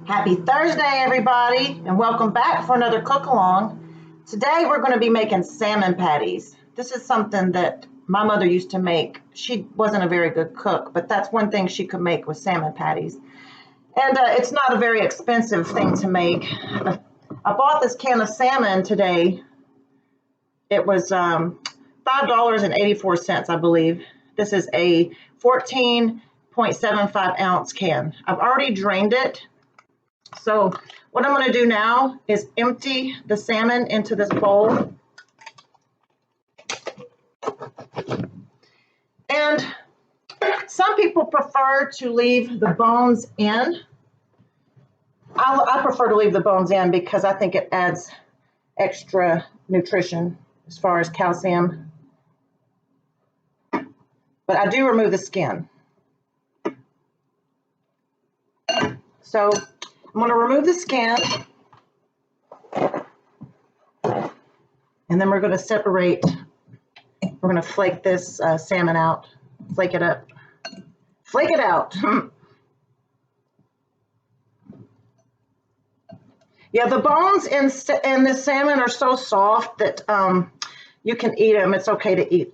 Happy Thursday, everybody, and welcome back for another cook along. Today we're going to be making salmon patties. This is something that my mother used to make. She wasn't a very good cook, but that's one thing she could make was salmon patties. And it's not a very expensive thing to make. I bought this can of salmon today. It was $5.84, I believe. This is a 14.75 ounce can. I've already drained it. So what I'm going to do now is empty the salmon into this bowl. And some people prefer to leave the bones in. I prefer to leave the bones in because I think it adds extra nutrition as far as calcium. But I do remove the skin. So I'm going to remove the skin, and then we're going to separate. We're going to flake this salmon out, flake it up, flake it out. Yeah, the bones in this salmon are so soft that you can eat them. It's okay to eat.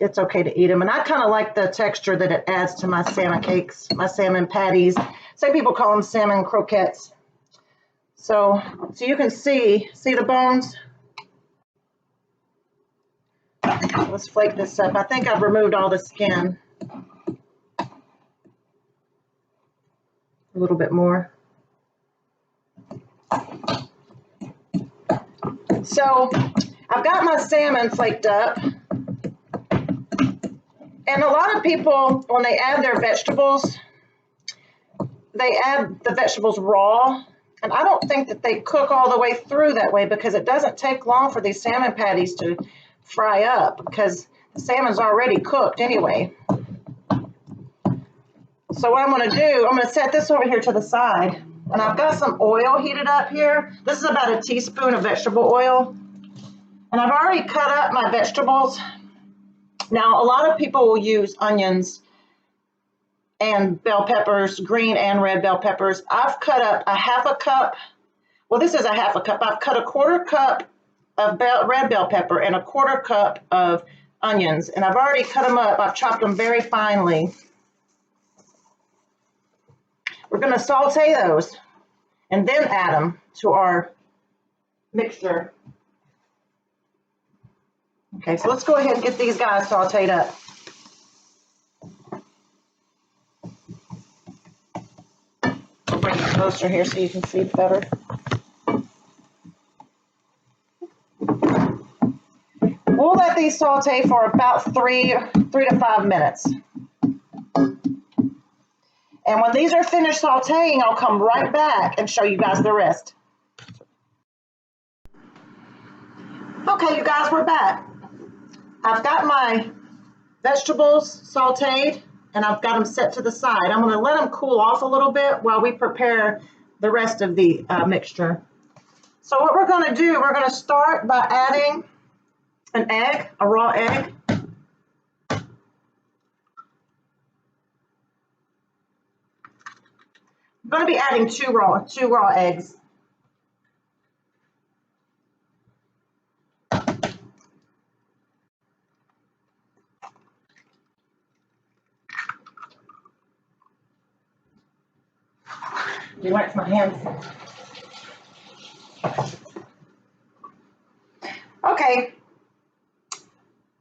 It's okay to eat them. And I kind of like the texture that it adds to my salmon cakes, my salmon patties. Some people call them salmon croquettes. So you can see the bones. Let's flake this up. I think I've removed all the skin. A little bit more. So I've got my salmon flaked up. And a lot of people, when they add their vegetables, they add the vegetables raw. And I don't think that they cook all the way through that way because it doesn't take long for these salmon patties to fry up because the salmon's already cooked anyway. So what I'm going to do, I'm going to set this over here to the side. And I've got some oil heated up here. This is about a teaspoon of vegetable oil. And I've already cut up my vegetables. Now, a lot of people will use onions and bell peppers, green and red bell peppers. I've cut up a half a cup. Well, this is a half a cup. I've cut a quarter cup of red bell pepper and a quarter cup of onions. And I've already cut them up. I've chopped them very finely. We're going to saute those and then add them to our mixture. Okay, so let's go ahead and get these guys sauteed up. Bring it closer here so you can see better. We'll let these saute for about 3 to 5 minutes. And when these are finished sauteing, I'll come right back and show you guys the rest. Okay, you guys, we're back. I've got my vegetables sauteed and I've got them set to the side. I'm going to let them cool off a little bit while we prepare the rest of the mixture. So what we're going to do, we're going to start by adding an egg, a raw egg. I'm going to be adding two raw eggs. You like my hands? Okay.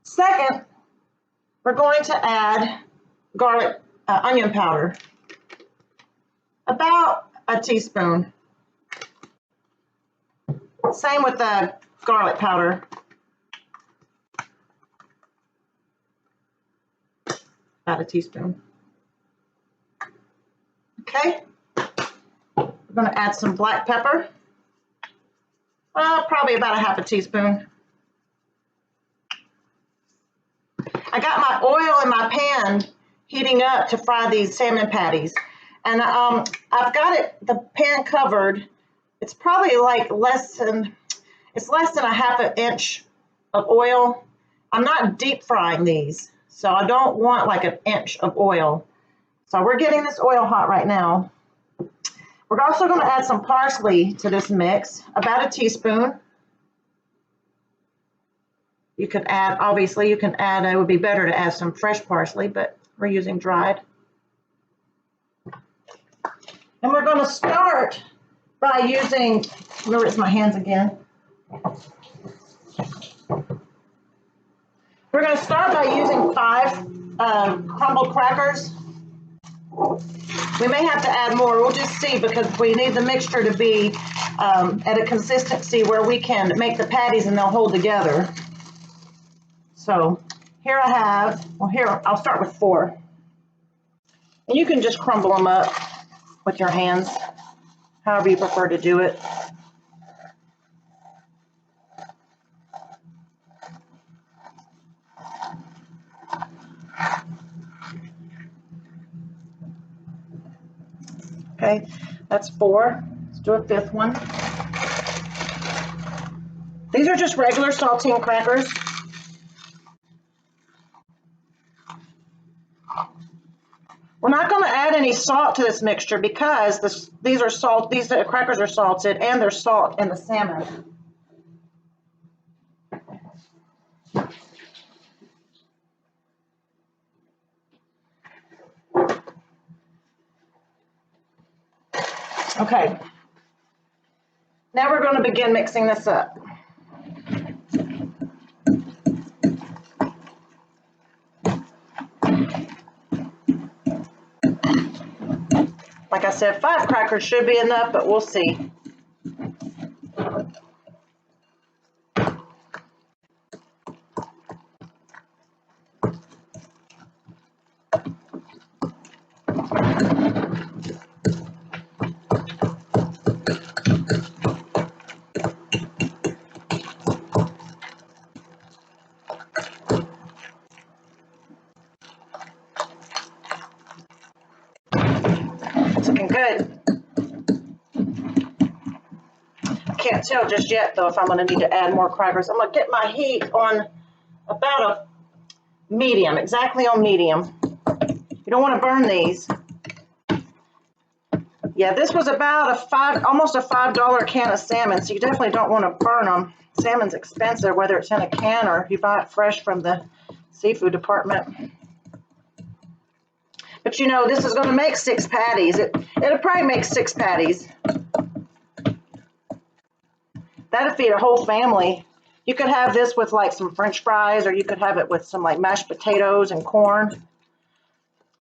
Second, we're going to add garlic, onion powder. About a teaspoon. Same with the garlic powder. About a teaspoon. Okay. We're going to add some black pepper. Probably about a half a teaspoon. I got my oil in my pan heating up to fry these salmon patties. And I've got the pan covered. It's probably like less than a half an inch of oil. I'm not deep frying these, so I don't want like an inch of oil. So we're getting this oil hot right now. We're also going to add some parsley to this mix, about a teaspoon. You could add, obviously you can add, it would be better to add some fresh parsley, but we're using dried. And we're going to start by using, where is my hands again? We're going to start by using 5 crumbled crackers. We may have to add more, we'll just see, because we need the mixture to be at a consistency where we can make the patties and they'll hold together. So here I have, well here, I'll start with 4. And you can just crumble them up with your hands, however you prefer to do it. Okay, that's 4. Let's do a 5th one. These are just regular saltine crackers. We're not going to add any salt to this mixture because these crackers are salted and there's salt in the salmon. Okay, now we're going to begin mixing this up. Like I said, 5 crackers should be enough, but we'll see. It's looking good. I can't tell just yet though if I'm going to need to add more crackers. I'm going to get my heat on about a medium, exactly on medium. You don't want to burn these. Yeah, this was about almost a $5 can of salmon, so you definitely don't want to burn them. Salmon's expensive, whether it's in a can or if you buy it fresh from the seafood department. But you know, this is going to make 6 patties. It'll probably make 6 patties. That'd feed a whole family. You could have this with like some French fries, or you could have it with some like mashed potatoes and corn.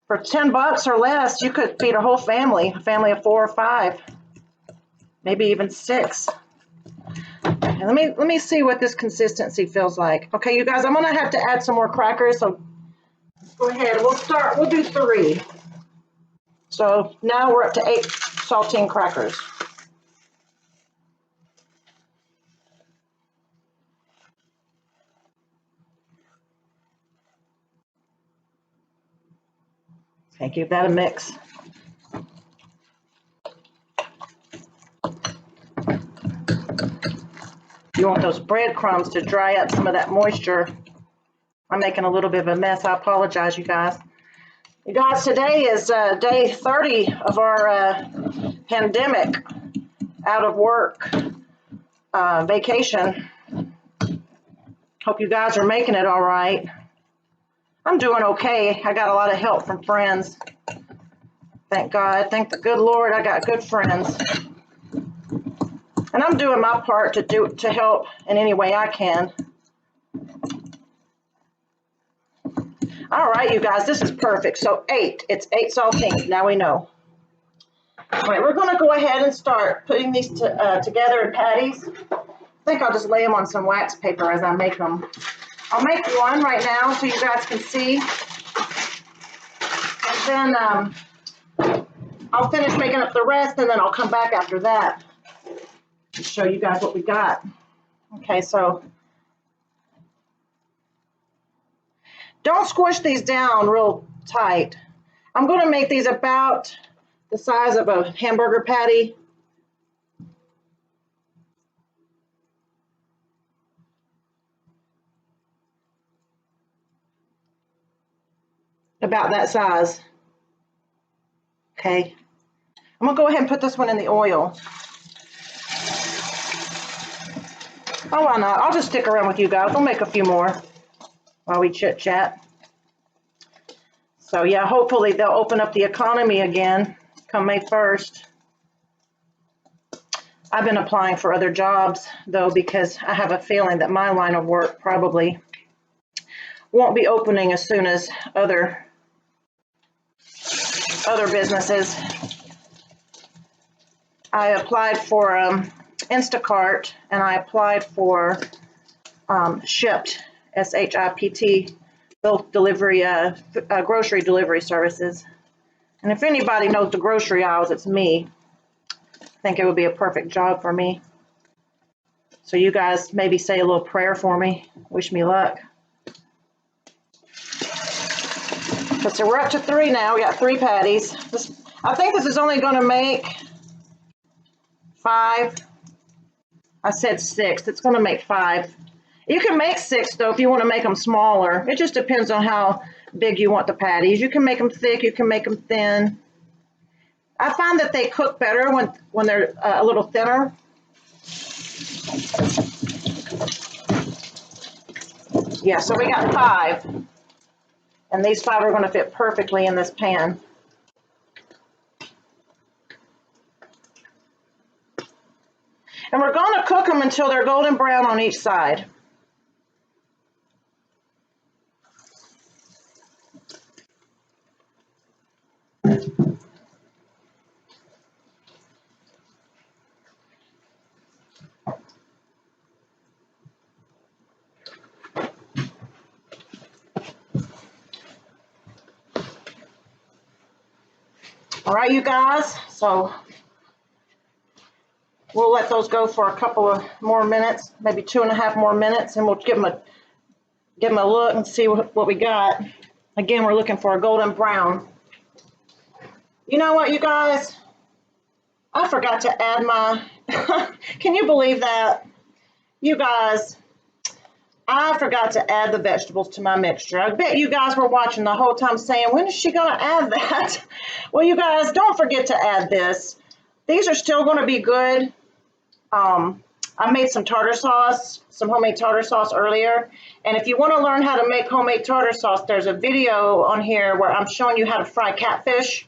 For $10 or less, you could feed a whole family, a family of 4 or 5, maybe even 6. And let me see what this consistency feels like. Okay, you guys, I'm gonna have to add some more crackers, so go ahead. We'll do 3. So now we're up to 8 saltine crackers. Okay, give that a mix. You want those breadcrumbs to dry up some of that moisture. I'm making a little bit of a mess. I apologize, you guys. You guys, today is day 30 of our pandemic, out of work, vacation. Hope you guys are making it all right. I'm doing okay. I got a lot of help from friends. Thank God. Thank the good Lord, I got good friends. And I'm doing my part to help in any way I can. All right, you guys, this is perfect. So 8, it's 8 saltines, now we know. All right, we're gonna go ahead and start putting these together in patties. I think I'll just lay them on some wax paper as I make them. I'll make one right now so you guys can see. And then I'll finish making up the rest, and then I'll come back after that to show you guys what we got. Okay, so don't squish these down real tight. I'm going to make these about the size of a hamburger patty. About that size. Okay. I'm gonna go ahead and put this one in the oil. Oh, why not? I'll just stick around with you guys. We'll make a few more while we chit chat. So yeah, hopefully they'll open up the economy again come May 1st. I've been applying for other jobs though, because I have a feeling that my line of work probably won't be opening as soon as other businesses. I applied for Instacart, and I applied for Shipt, SHIPT, delivery, grocery delivery services. And if anybody knows the grocery aisles, it's me. I think it would be a perfect job for me. So you guys maybe say a little prayer for me. Wish me luck. So we're up to 3 now. We got 3 patties. I think this is only going to make 5. I said 6. It's going to make 5. You can make 6 though if you want to make them smaller. It just depends on how big you want the patties. You can make them thick. You can make them thin. I find that they cook better when they're a little thinner. Yeah, so we got 5. And these 5 are going to fit perfectly in this pan. And we're going to cook them until they're golden brown on each side. All right, you guys, so we'll let those go for a couple of more minutes, maybe 2.5 more minutes, and we'll give them a look and see what we got. Again, we're looking for a golden brown. You know what, you guys? I forgot to add my, can you believe that? You guys, I forgot to add the vegetables to my mixture. I bet you guys were watching the whole time saying, when is she gonna add that? Well, you guys, don't forget to add this. These are still gonna be good. I made some tartar sauce, some homemade tartar sauce earlier. And if you want to learn how to make homemade tartar sauce, there's a video on here where I'm showing you how to fry catfish.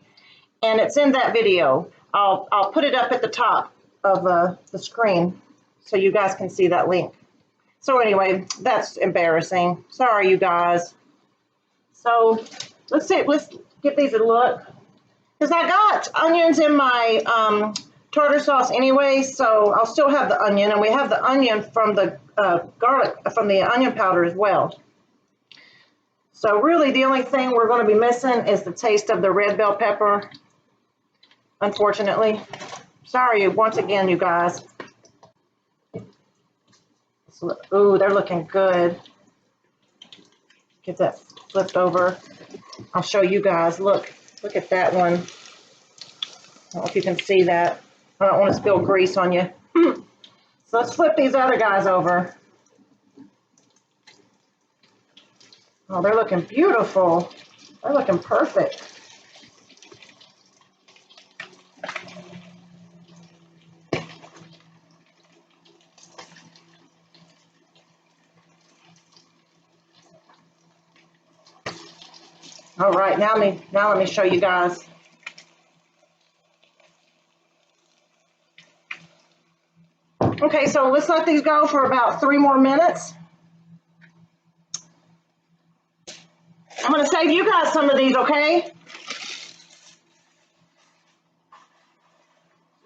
And it's in that video. I'll put it up at the top of the screen so you guys can see that link. So anyway, that's embarrassing. Sorry, you guys. So let's give these a look. Because I got onions in my tartar sauce anyway, so I'll still have the onion, and we have the onion from the garlic, from the onion powder as well. So really the only thing we're going to be missing is the taste of the red bell pepper, unfortunately. Sorry once again, you guys. Ooh, they're looking good. Get that flipped over. I'll show you guys. Look at that one. I don't know if you can see that. I don't want to spill grease on you. So let's flip these other guys over. Oh, they're looking beautiful. They're looking perfect. All right, now let me show you guys. Okay, so let's let these go for about 3 more minutes. I'm going to save you guys some of these, okay?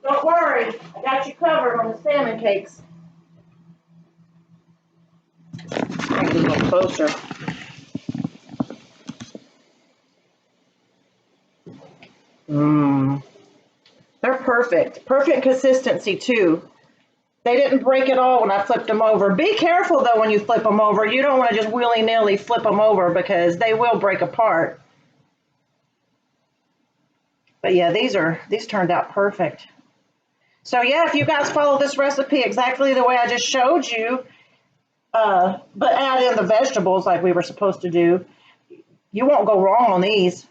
Don't worry, I got you covered on the salmon cakes. Bring it a little closer. They're perfect. Perfect consistency too. They didn't break at all when I flipped them over. Be careful though when you flip them over. You don't want to just willy-nilly flip them over because they will break apart. But yeah, these turned out perfect. So yeah, if you guys follow this recipe exactly the way I just showed you, but add in the vegetables like we were supposed to do, you won't go wrong on these.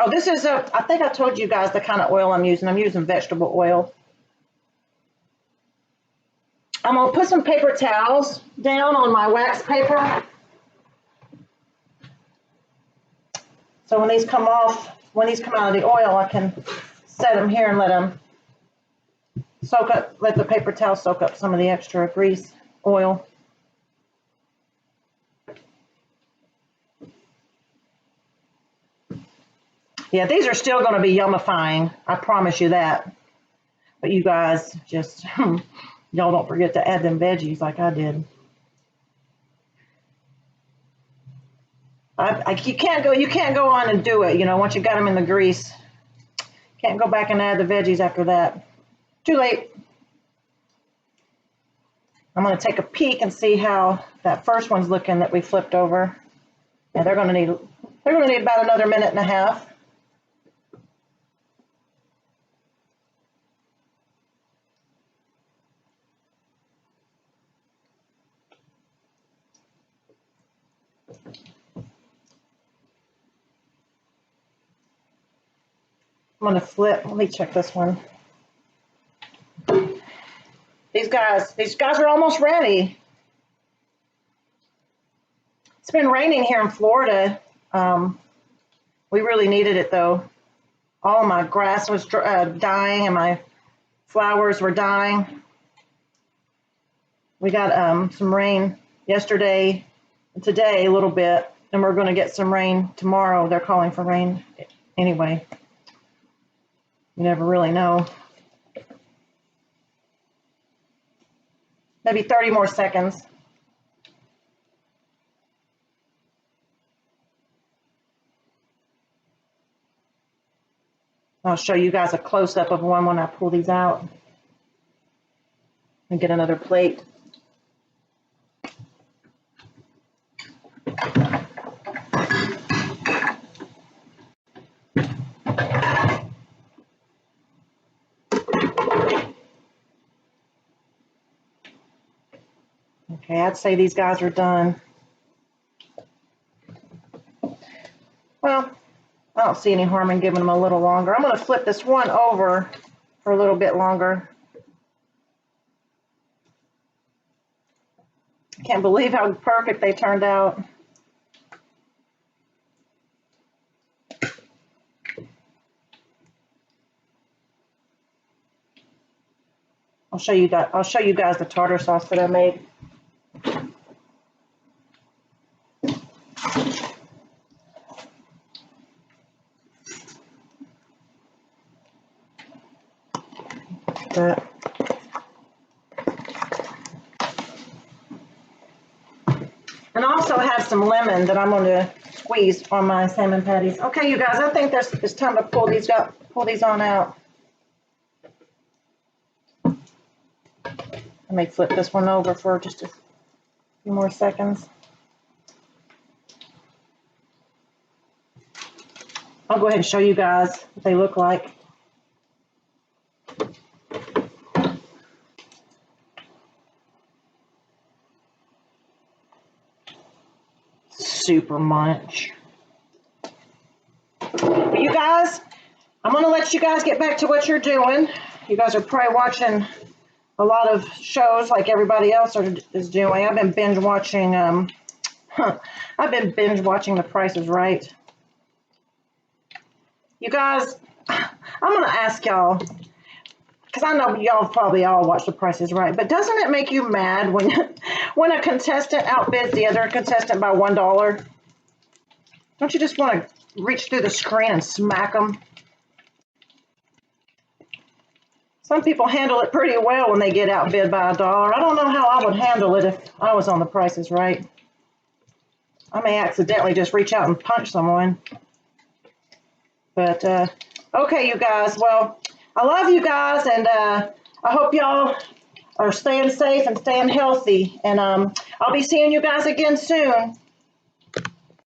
Oh, this is I think I told you guys the kind of oil I'm using. I'm using vegetable oil. I'm gonna put some paper towels down on my wax paper. So when these come off, when these come out of the oil, I can set them here and let them soak up, let the paper towel soak up some of the extra grease, oil. Yeah, these are still going to be yummifying. I promise you that. But you guys just, y'all don't forget to add them veggies like I did. You can't go on and do it, you know, once you got them in the grease. Can't go back and add the veggies after that. Too late. I'm going to take a peek and see how that first one's looking that we flipped over. Yeah, they're going to need about another minute and a half. I'm going to flip. Let me check this one. These guys are almost ready. It's been raining here in Florida. We really needed it though. All my grass was dying and my flowers were dying. We got some rain yesterday and today a little bit, and we're going to get some rain tomorrow. They're calling for rain anyway. You never really know. Maybe 30 more seconds. I'll show you guys a close-up of one when I pull these out. And get another plate. Okay, I'd say these guys are done. Well, I don't see any harm in giving them a little longer. I'm going to flip this one over for a little bit longer. I can't believe how perfect they turned out. I'll show you guys the tartar sauce that I made. That. And I also have some lemon that I'm going to squeeze on my salmon patties. Okay, you guys, I think it's time to pull these on out. I may flip this one over for just a few more seconds. I'll go ahead and show you guys what they look like. Super munch. But you guys, I'm going to let you guys get back to what you're doing. You guys are probably watching a lot of shows like everybody else is doing. I've been binge watching The Price is Right. You guys, I'm going to ask y'all, because I know y'all probably all watch The Price is Right, but doesn't it make you mad when a contestant outbids the other contestant by $1? Don't you just want to reach through the screen and smack them? Some people handle it pretty well when they get outbid by $1. I don't know how I would handle it if I was on The Price is Right. I may accidentally just reach out and punch someone. But, okay, you guys. Well, I love you guys, and I hope y'all are staying safe and staying healthy. And I'll be seeing you guys again soon.